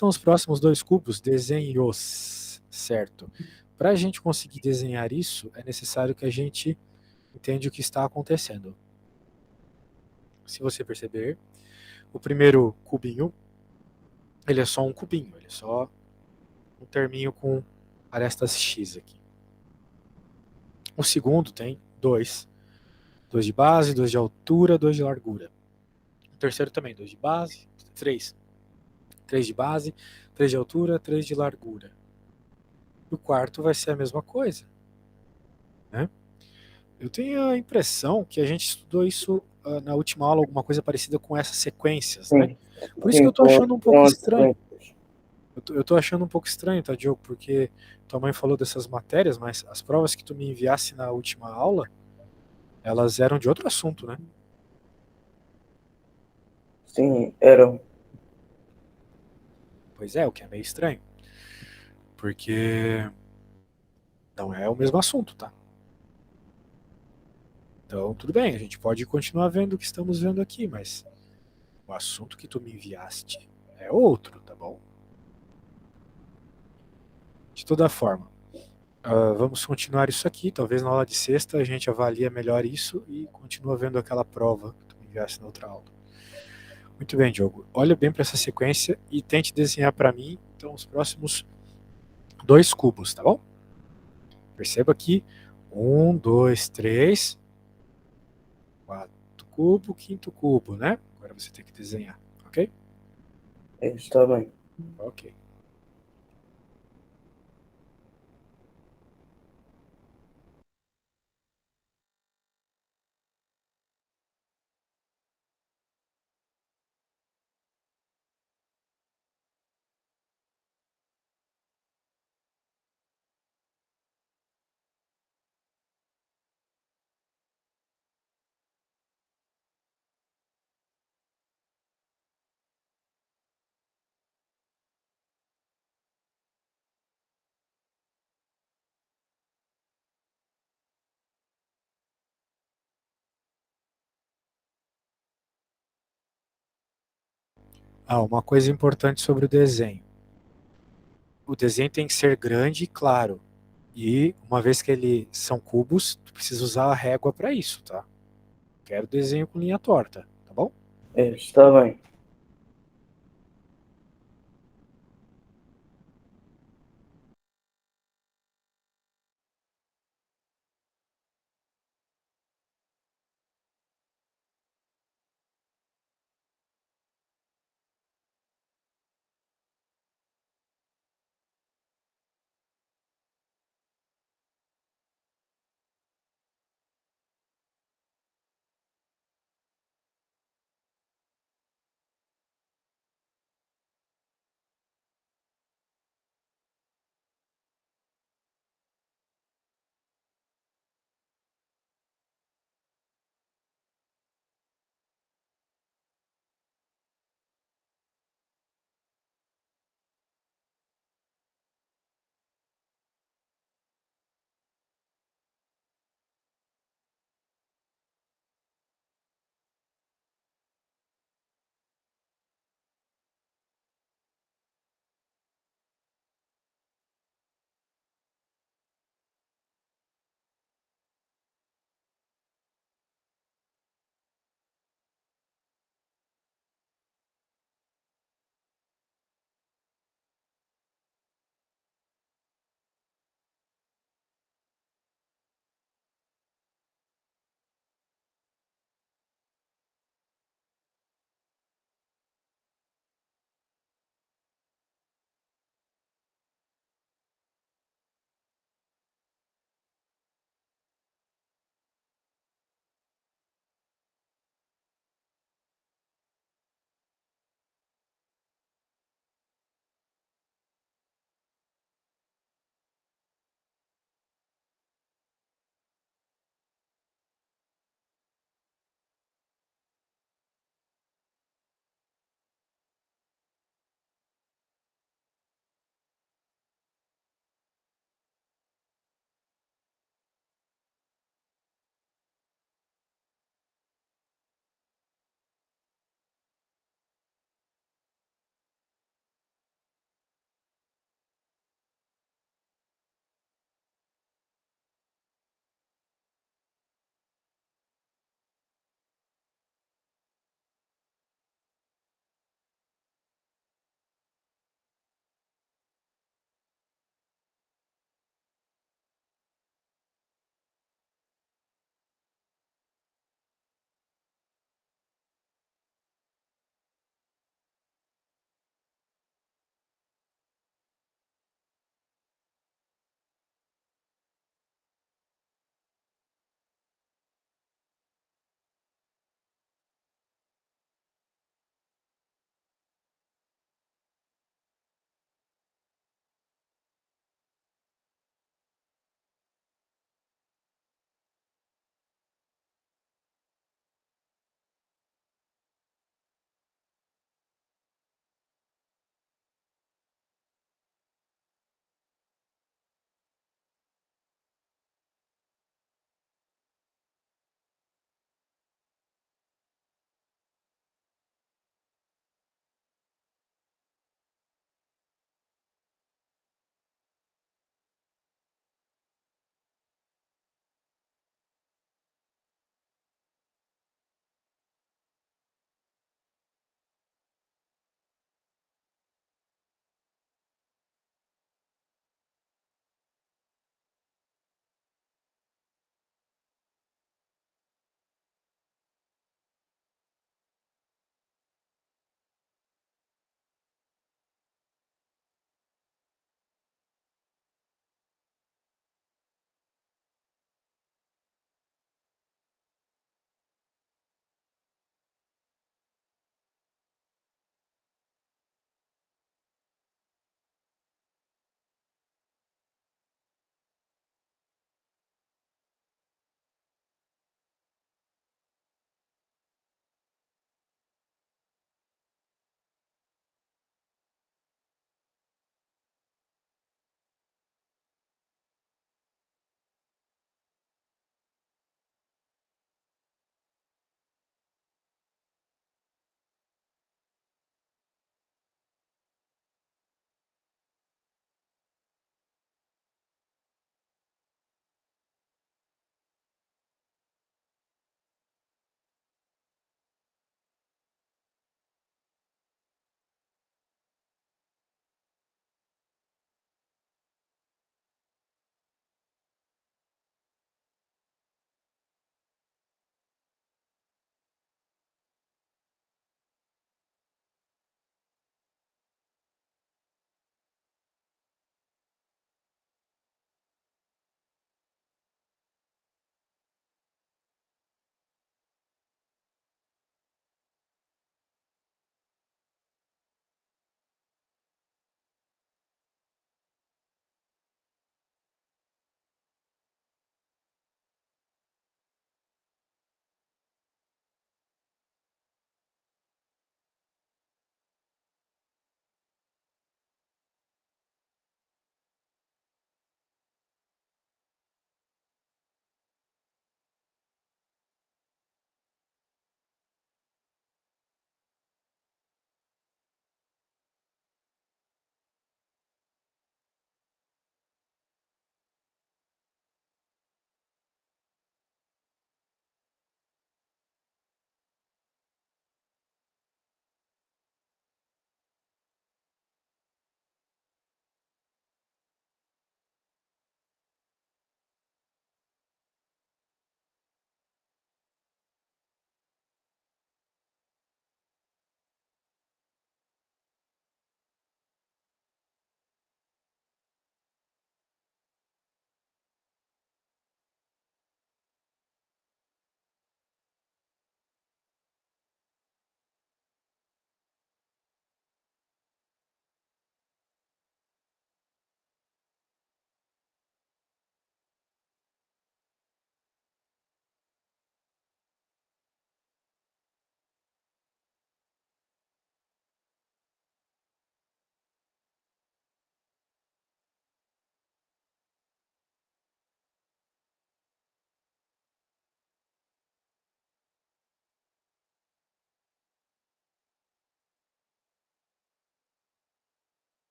Então, os próximos dois cubos, desenhe-os, certo? Para a gente conseguir desenhar isso, é necessário que a gente entenda o que está acontecendo. Se você perceber, o primeiro cubinho, ele é só um cubinho, ele é só um terminho com arestas X aqui. O segundo tem dois. Dois de base, dois de altura, dois de largura. O terceiro também, dois de base, três. Três de base, três de altura, três de largura. E o quarto vai ser a mesma coisa, né? Eu tenho a impressão que a gente estudou isso na última aula, alguma coisa parecida com essas sequências, né? Sim, Por isso que sim, eu tô achando um pouco com as estranho. sequências. Eu tô achando um pouco estranho, tá, Diogo? Porque tua mãe falou dessas matérias, mas as provas que tu me enviasse na última aula, elas eram de outro assunto, né? Sim, eram. Pois é, o que é meio estranho. Porque não é o mesmo assunto, tá? Então, tudo bem, a gente pode continuar vendo o que estamos vendo aqui, mas o assunto que tu me enviaste é outro, tá bom? De toda forma, vamos continuar isso aqui. Talvez na aula de sexta a gente avalie melhor isso e continua vendo aquela prova que tu me enviaste na outra aula. Muito bem, Diogo. Olha bem para essa sequência e tente desenhar para mim então os próximos dois cubos, tá bom? Perceba aqui, um, dois, três, quarto cubo, quinto cubo, né? Agora você tem que desenhar, ok? Está bem. Ok. Uma coisa importante sobre o desenho. O desenho tem que ser grande e claro. E uma vez que eles são cubos, tu precisa usar a régua para isso, tá? Quero desenho com linha torta, tá bom? Está bem.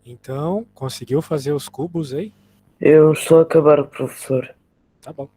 Então, conseguiu fazer os cubos aí? Eu estou a acabar, professor. Tá bom.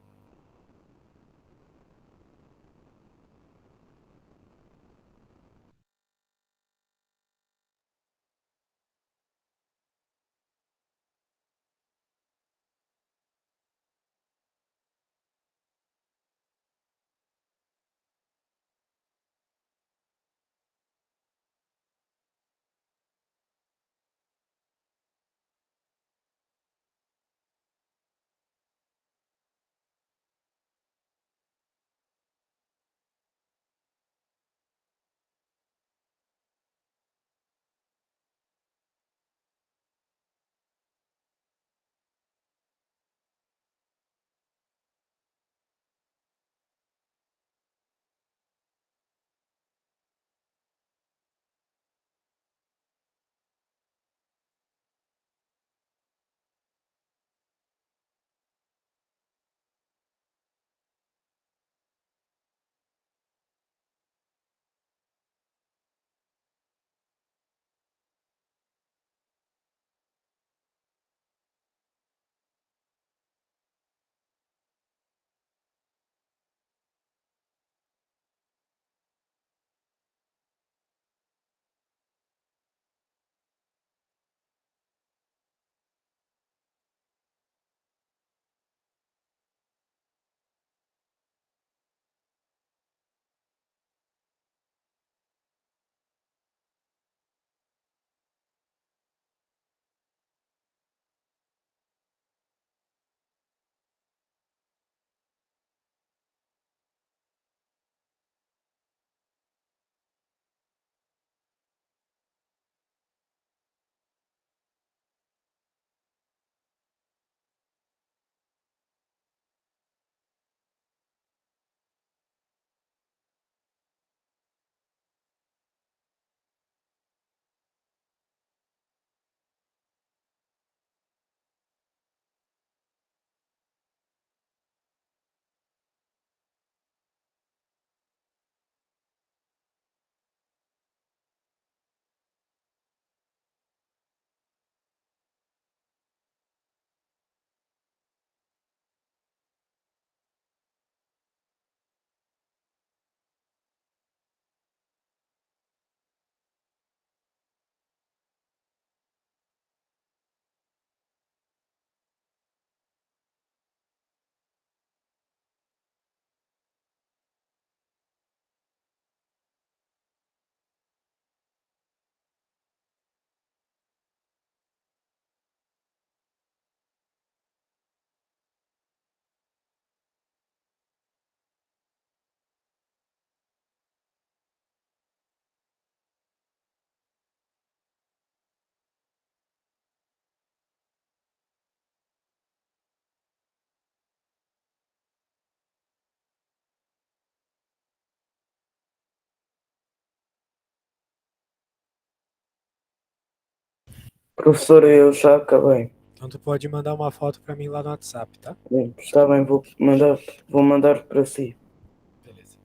Professor, eu já acabei. Então tu pode mandar uma foto para mim lá no WhatsApp, tá? Bem, está bem, vou mandar para si. Beleza.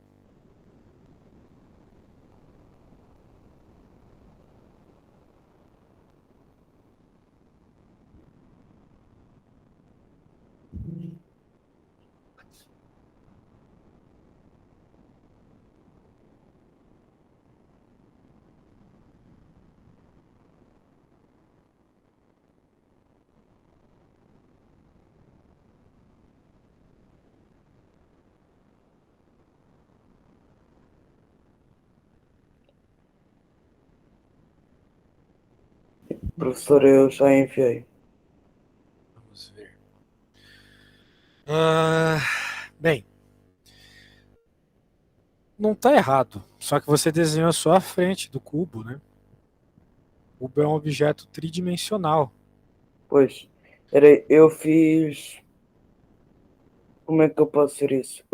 Professor, eu já enviei. Vamos ver. Bem, não está errado. Só que você desenhou só a frente do cubo, né? O cubo é um objeto tridimensional. Pois, eu fiz. Como é que eu posso ser isso?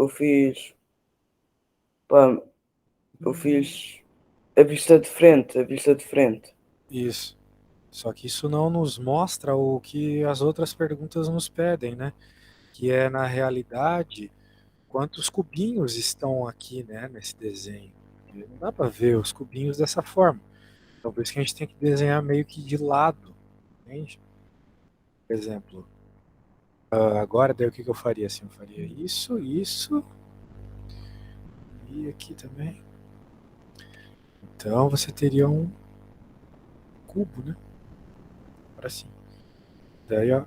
Pá, eu fiz a vista de frente, a vista de frente. Isso. Só que isso não nos mostra o que as outras perguntas nos pedem, né? Que é, na realidade, quantos cubinhos estão aqui, né, nesse desenho. E não dá para ver os cubinhos dessa forma. Talvez que a gente tenha que desenhar meio que de lado. Entende? Por exemplo, agora daí o que eu faria? Assim, eu faria isso, isso, e aqui também. Então você teria um cubo, né? Agora sim. Daí, ó,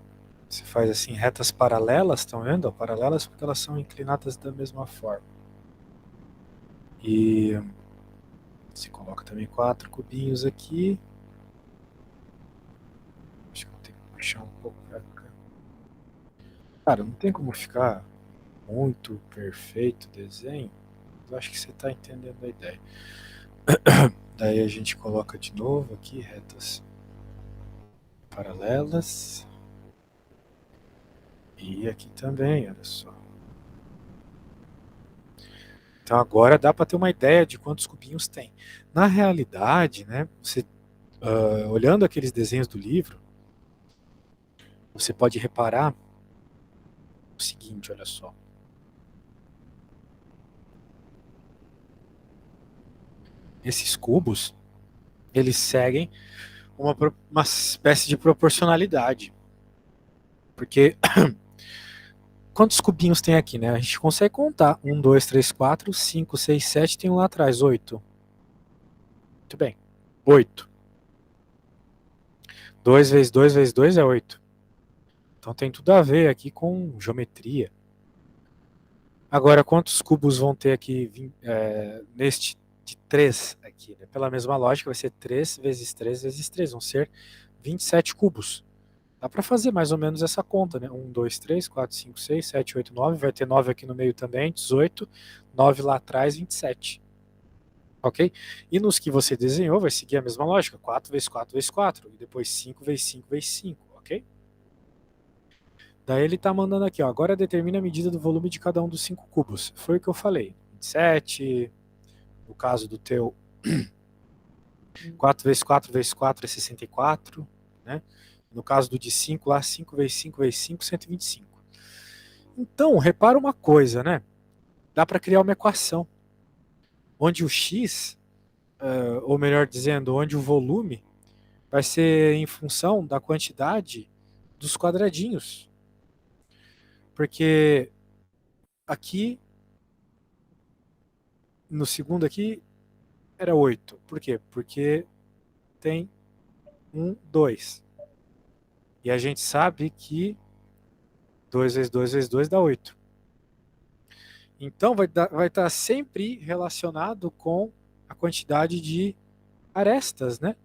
você faz assim retas paralelas, estão vendo? Ó, paralelas porque elas são inclinadas da mesma forma. E você coloca também 4 cubinhos aqui. Acho que vou ter que puxar um pouco pra cá. Cara, não tem como ficar muito perfeito o desenho. Eu acho que você está entendendo a ideia. Daí a gente coloca de novo aqui retas paralelas. E aqui também, olha só. Então agora dá para ter uma ideia de quantos cubinhos tem. Na realidade, né, você, olhando aqueles desenhos do livro, você pode reparar o seguinte, olha só. Esses cubos, eles seguem uma espécie de proporcionalidade. Porque quantos cubinhos tem aqui, né? A gente consegue contar. 1, 2, 3, 4, 5, 6, 7, tem um lá atrás, 8. Muito bem. 8. 2 vezes 2 vezes 2 é 8. Então tem tudo a ver aqui com geometria. Agora, quantos cubos vão ter aqui neste de 3 aqui? Né? Pela mesma lógica, vai ser 3 vezes 3 vezes 3. Vão ser 27 cubos. Dá para fazer mais ou menos essa conta, né? 1, 2, 3, 4, 5, 6, 7, 8, 9. Vai ter 9 aqui no meio também, 18. 9 lá atrás, 27. Ok? E nos que você desenhou, vai seguir a mesma lógica. 4 vezes 4 vezes 4. E depois 5 vezes 5 vezes 5. Ok? Daí ele está mandando aqui, ó, agora determina a medida do volume de cada um dos 5 cubos. Foi o que eu falei. 27, no caso do teu 4 vezes 4 vezes 4 é 64, né? No caso do de 5 lá, 5 vezes 5 vezes 5, 125. Então, repara uma coisa, né? Dá para criar uma equação onde o x, ou melhor dizendo, onde o volume vai ser em função da quantidade dos quadradinhos. Porque aqui, no segundo aqui, era 8. Por quê? Porque tem 1, 2. E a gente sabe que 2 vezes 2 vezes 2 dá 8. Então vai estar sempre relacionado com a quantidade de arestas, né?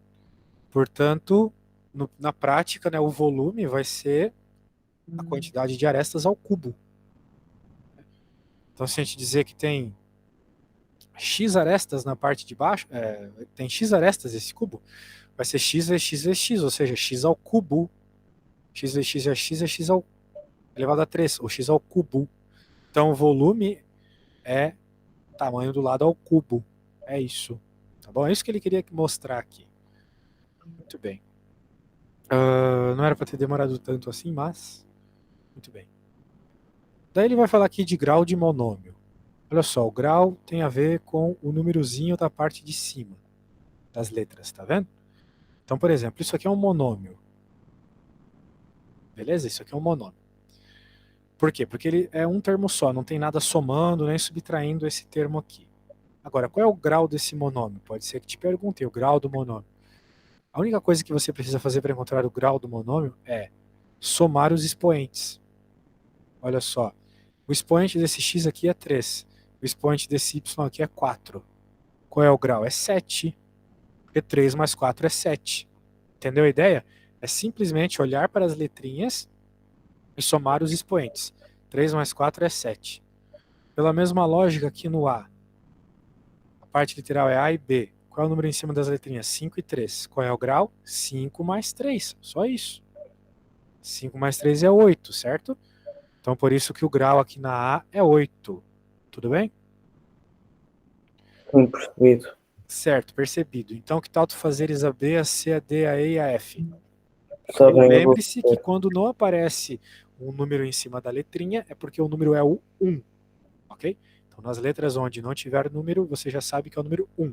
Portanto, na prática, né, o volume vai ser a quantidade de arestas ao cubo. Então, se a gente dizer que tem x arestas na parte de baixo, tem x arestas esse cubo, vai ser x vezes x vezes x, ou seja, x ao cubo. X vezes x é x ao elevado a 3, ou x ao cubo. Então, o volume é tamanho do lado ao cubo. É isso. Tá bom? É isso que ele queria mostrar aqui. Muito bem. Não era para ter demorado tanto assim, mas muito bem. Daí ele vai falar aqui de grau de monômio. Olha só, o grau tem a ver com o númerozinho da parte de cima das letras, tá vendo? Então, por exemplo, isso aqui é um monômio. Beleza? Isso aqui é um monômio. Por quê? Porque ele é um termo só, não tem nada somando nem subtraindo esse termo aqui. Agora, qual é o grau desse monômio? Pode ser que te perguntem o grau do monômio. A única coisa que você precisa fazer para encontrar o grau do monômio é somar os expoentes. Olha só, o expoente desse x aqui é 3, o expoente desse y aqui é 4. Qual é o grau? É 7, porque 3 mais 4 é 7. Entendeu a ideia? É simplesmente olhar para as letrinhas e somar os expoentes. 3 mais 4 é 7. Pela mesma lógica aqui no A, a parte literal é A e B. Qual é o número em cima das letrinhas? 5 e 3. Qual é o grau? 5 mais 3. Só isso. 5 mais 3 é 8, certo? Então, por isso que o grau aqui na A é 8. Tudo bem? Sim, percebido. Certo, percebido. Então, que tal tu fazeres a B, a C, a D, a E e a F? Está bem, eu vou Lembre-se que quando não aparece um número em cima da letrinha, é porque o número é o 1. Ok? Então, nas letras onde não tiver número, você já sabe que é o número 1.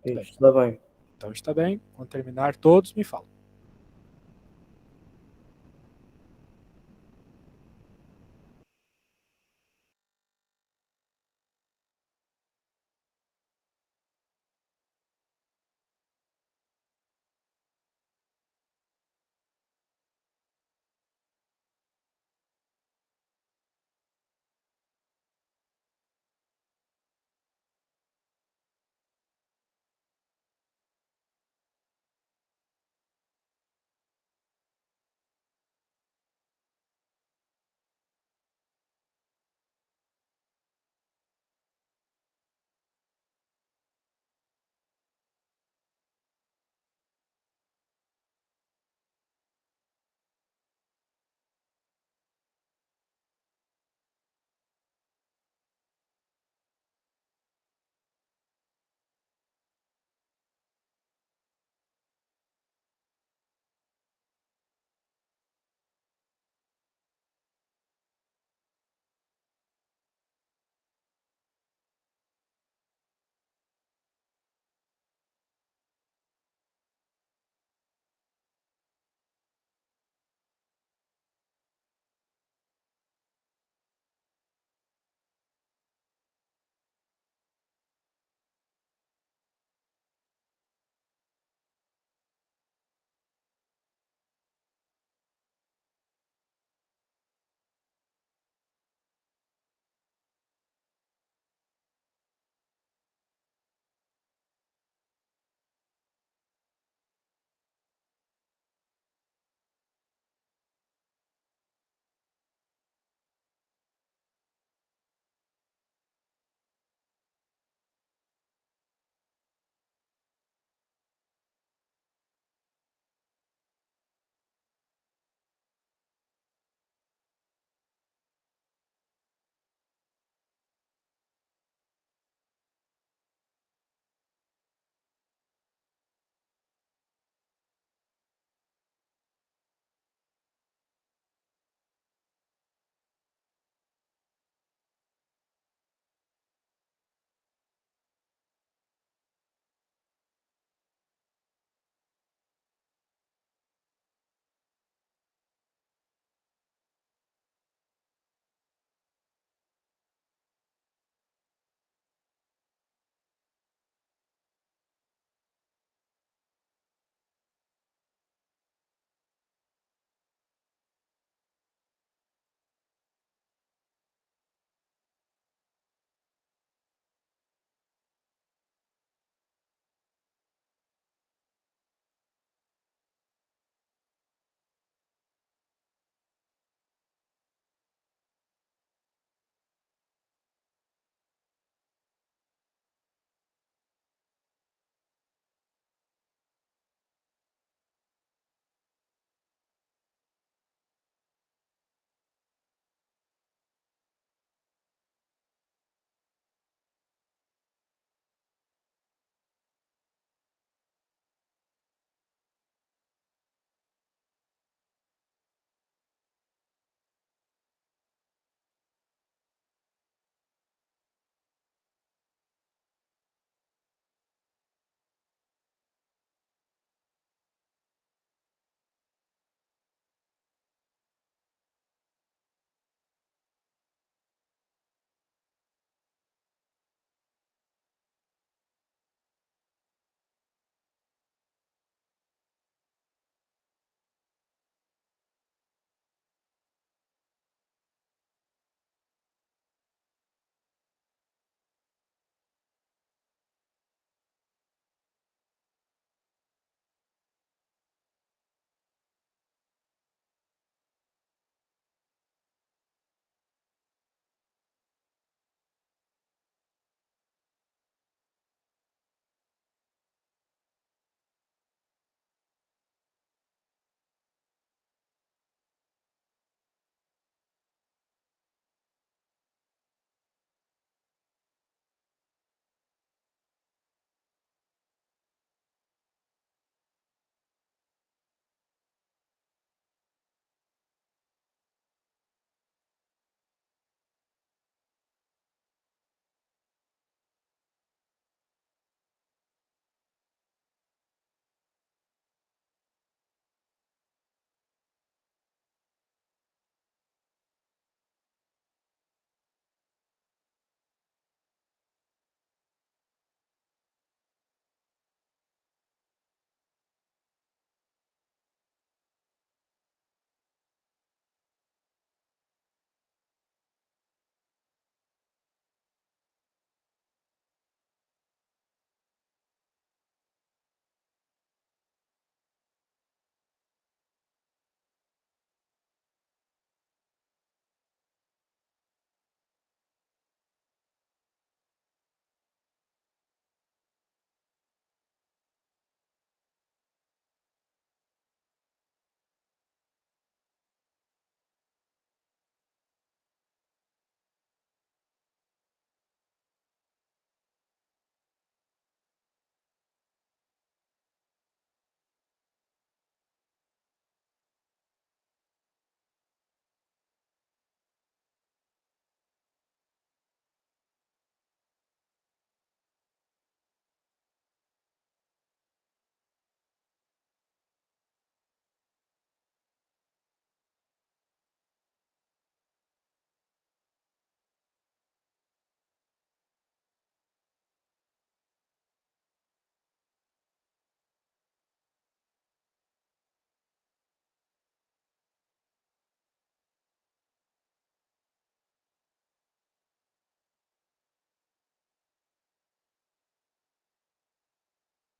Está bem. Então está bem. Quando terminar todos, me falam.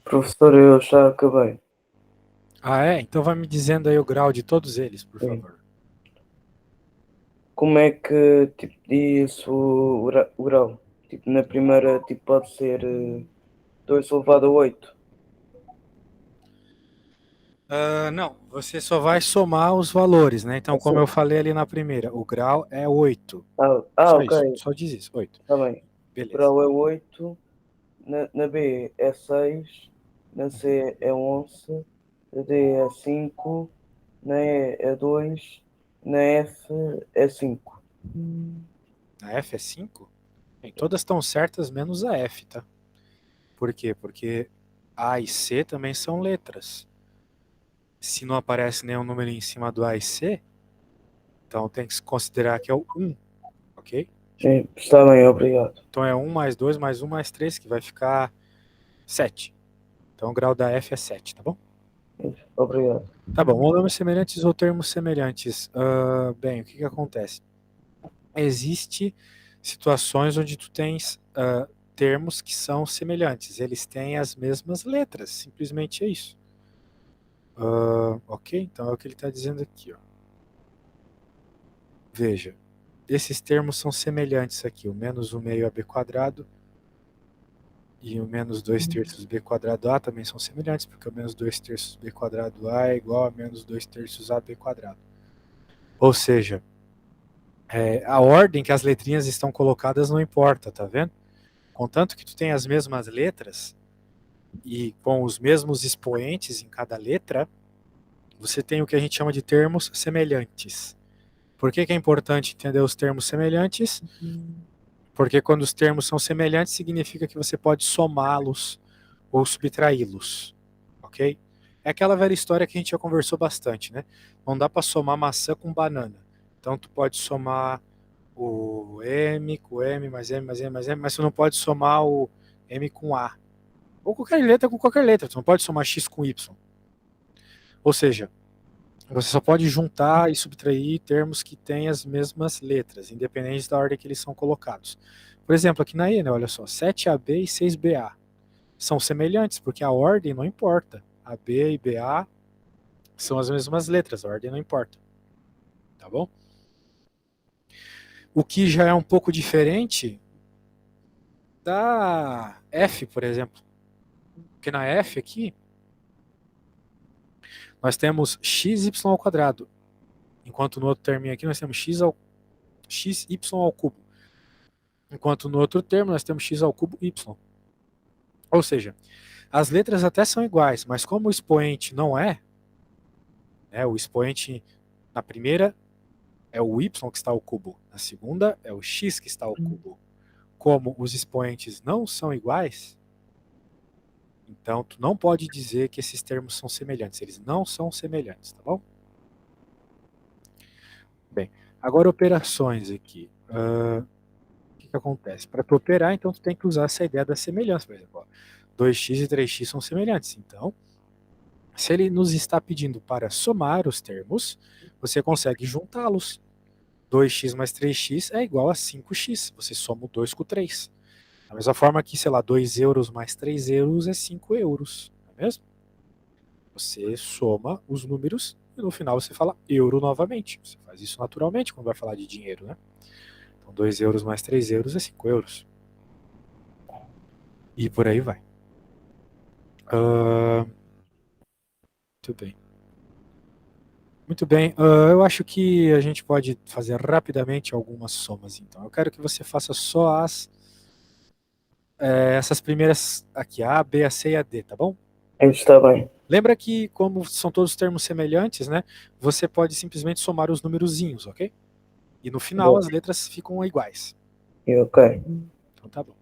Professor, eu já acabei. Ah, é? Então vai me dizendo aí o grau de todos eles, por Sim. favor. Como é que tipo, diz o grau? Tipo, na primeira tipo, pode ser 2 elevado a 8. Não, você só vai somar os valores, né? Então, como eu Assim. falei ali na primeira, o grau é 8. Ah, Só ok. isso, só diz isso, 8. Está bem. O Beleza. grau é 8. Na B é 6. Na C é 11. Na D é 5. Na E é 2. Na F é 5. A F é 5? Bem, todas estão certas, menos a F, tá? Por quê? Porque A e C também são letras. Se não aparece nenhum número em cima do A e C, então tem que se considerar que é o 1, ok? Sim, está bem, obrigado. Então é 1 mais 2 mais 1 mais 3, que vai ficar 7. Então o grau da F é 7, tá bom? Obrigado. Tá bom, monomas semelhantes ou termos semelhantes. Bem, o que acontece? Existe situações onde tu tens termos que são semelhantes. Eles têm as mesmas letras, simplesmente é isso. Ok? Então é o que ele está dizendo aqui. Ó. Veja, esses termos são semelhantes aqui. O menos 1 meio AB quadrado e o menos 2 terços B quadrado A também são semelhantes, porque o menos 2 terços B quadrado A é igual a menos 2 terços AB quadrado. Ou seja, a ordem que as letrinhas estão colocadas não importa, tá vendo? Contanto que tu tem as mesmas letras e com os mesmos expoentes em cada letra, você tem o que a gente chama de termos semelhantes. Por que é importante entender os termos semelhantes? Porque quando os termos são semelhantes, significa que você pode somá-los ou subtraí-los, ok? É aquela velha história que a gente já conversou bastante, né? Não dá para somar maçã com banana. Então tu pode somar o M com M mais M mais M mais M, mas você não pode somar o M com A. Ou qualquer letra com qualquer letra, você não pode somar X com Y. Ou seja, você só pode juntar e subtrair termos que têm as mesmas letras, independente da ordem que eles são colocados. Por exemplo, aqui na E, né, olha só, 7AB e 6BA são semelhantes, porque a ordem não importa. AB e BA são as mesmas letras, a ordem não importa. Tá bom? O que já é um pouco diferente da F, por exemplo. Porque na F aqui, nós temos xy ao quadrado, enquanto no outro termo aqui nós temos xy ao cubo. Enquanto no outro termo nós temos x ao cubo y. Ou seja, as letras até são iguais, mas como o expoente não é, né, o expoente na primeira é o y que está ao cubo, na segunda é o x que está ao cubo. Como os expoentes não são iguais, então tu não pode dizer que esses termos são semelhantes, eles não são semelhantes, tá bom? Bem, agora operações aqui. O que acontece? Para tu operar, então tu tem que usar essa ideia da semelhança, por exemplo. Ó, 2x e 3x são semelhantes, então se ele nos está pedindo para somar os termos, você consegue juntá-los. 2x mais 3x é igual a 5x. Você soma o 2 com o 3. Da mesma forma que, sei lá, 2 euros mais 3 euros é 5 euros. Não é mesmo? Você soma os números e no final você fala euro novamente. Você faz isso naturalmente quando vai falar de dinheiro, né? Então 2 euros mais 3 euros é 5 euros. E por aí vai. Muito bem. Muito bem, eu acho que a gente pode fazer rapidamente algumas somas, então. Eu quero que você faça só essas primeiras aqui, A, B, A, C e a D, tá bom? Está bem. Lembra que, como são todos termos semelhantes, né, você pode simplesmente somar os numerozinhos, ok? E no final Bom, as letras ficam iguais. ok. Então tá bom.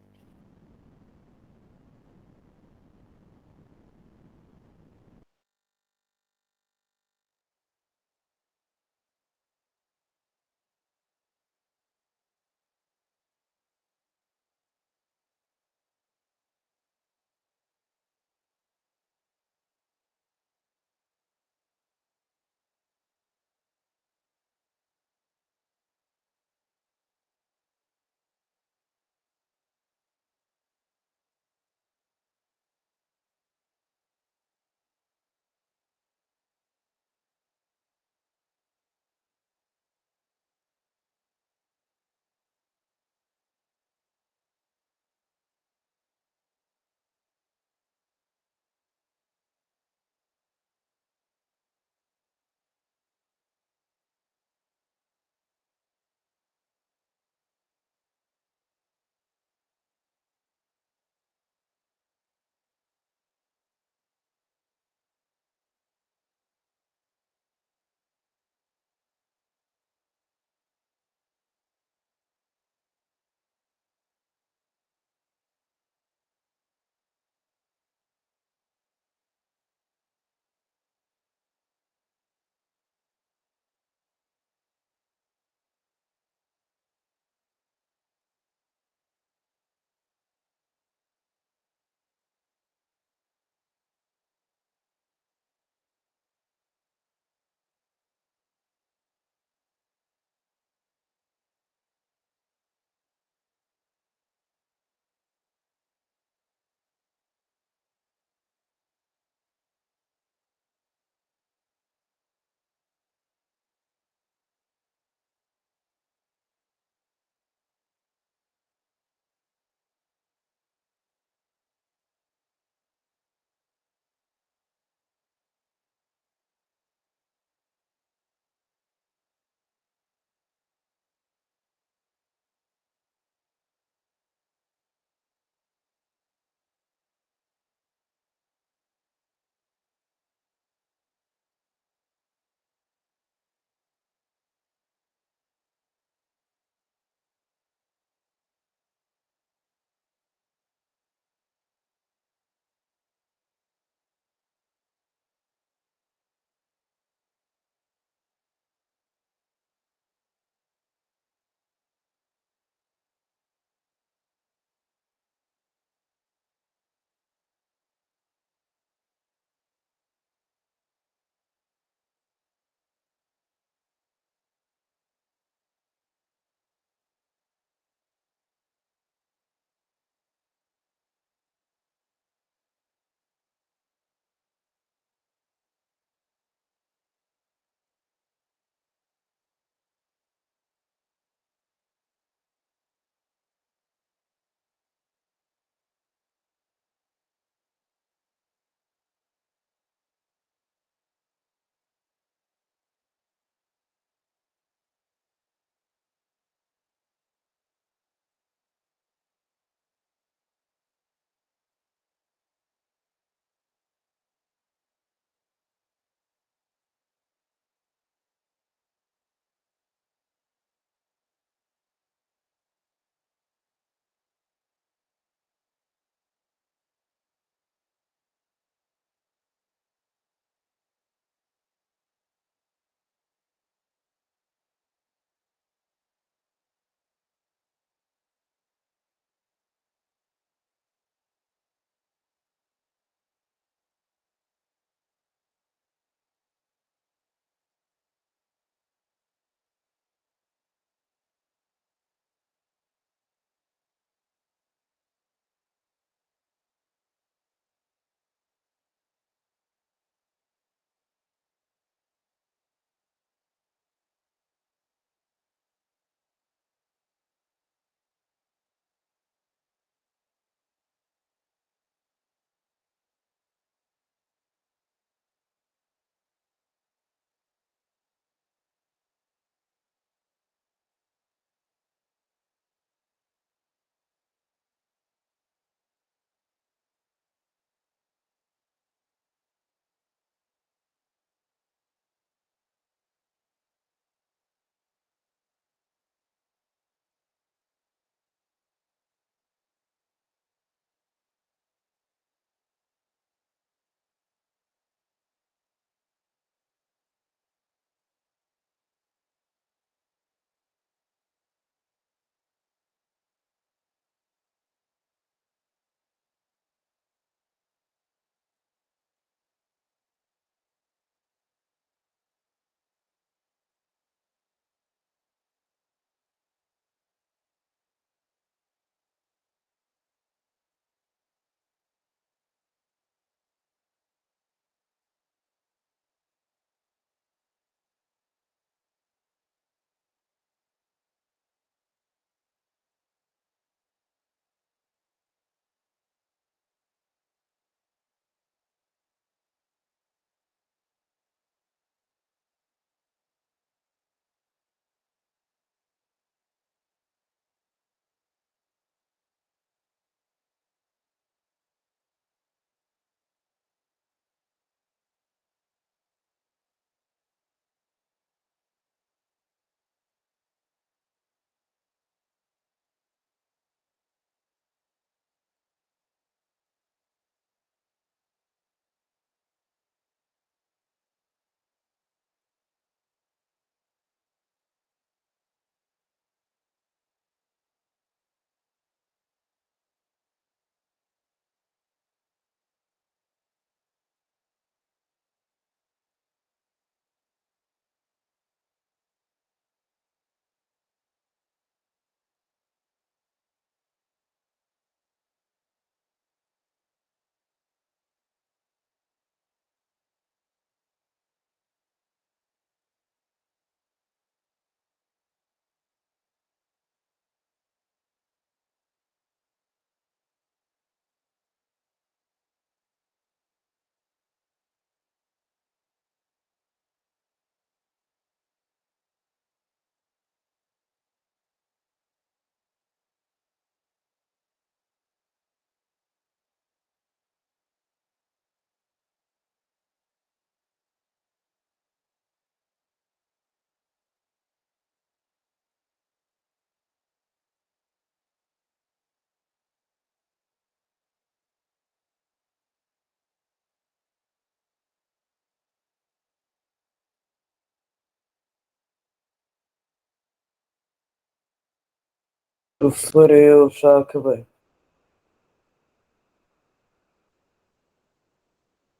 Professor, eu já acabei.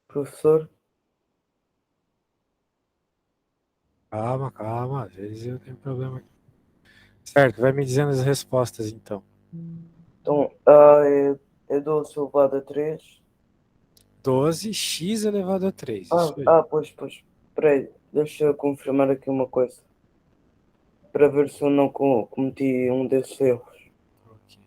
Professor, Calma, calma, às vezes eu tenho problema aqui. Certo, vai me dizendo as respostas então. então A é 12 elevado a 3. 12x elevado a 3, isso aí. Pois. Espera aí, deixa eu confirmar aqui uma coisa. Para ver se eu não cometi um desses erros. Ok.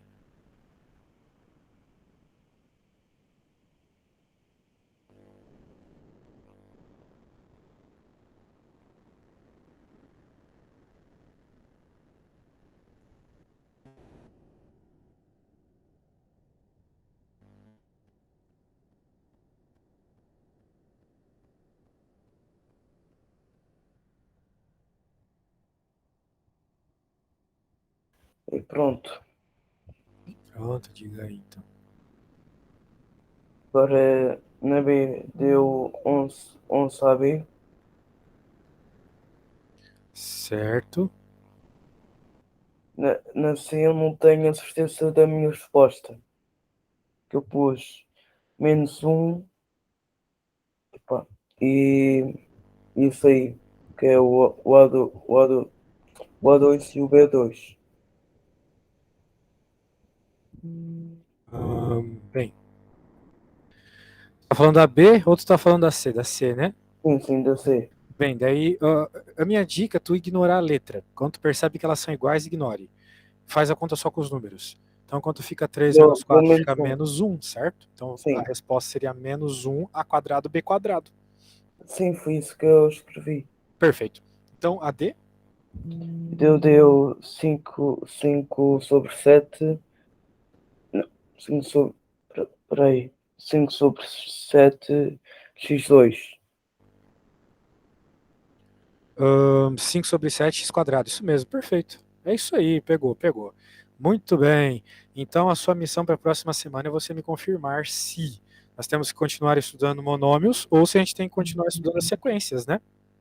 E pronto. Pronto, diga aí então. Agora na B deu 11 AB. Certo. Na C eu não tenho a certeza da minha resposta. Que eu pus -1. Epá, e isso aí, que é o A2 e o B2. Bem, tá falando da B ou tu tá falando da C? Da C, né? Sim, da C. Bem, daí a minha dica é tu ignorar a letra. Quando tu percebe que elas são iguais, ignore. Faz a conta só com os números. Então, quando fica 3 menos Deu 4, menos fica 1. menos 1, certo? Então, a Sim, resposta seria menos 1 a quadrado b quadrado. sim, foi isso que eu escrevi. Perfeito. Então, a D? Deu 5 sobre 7. Não, 5 sobre. Peraí. 5 sobre 7 x2. 5 sobre 7 x quadrado. Isso mesmo, perfeito. É isso aí, pegou. Muito bem. Então, a sua missão para a próxima semana é você me confirmar se nós temos que continuar estudando monômios ou se a gente tem que continuar estudando as sequências, né?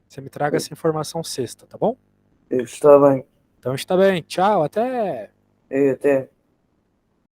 Você me traga essa informação sexta, tá bom? Está bem. Então está bem. Tchau, até! Até.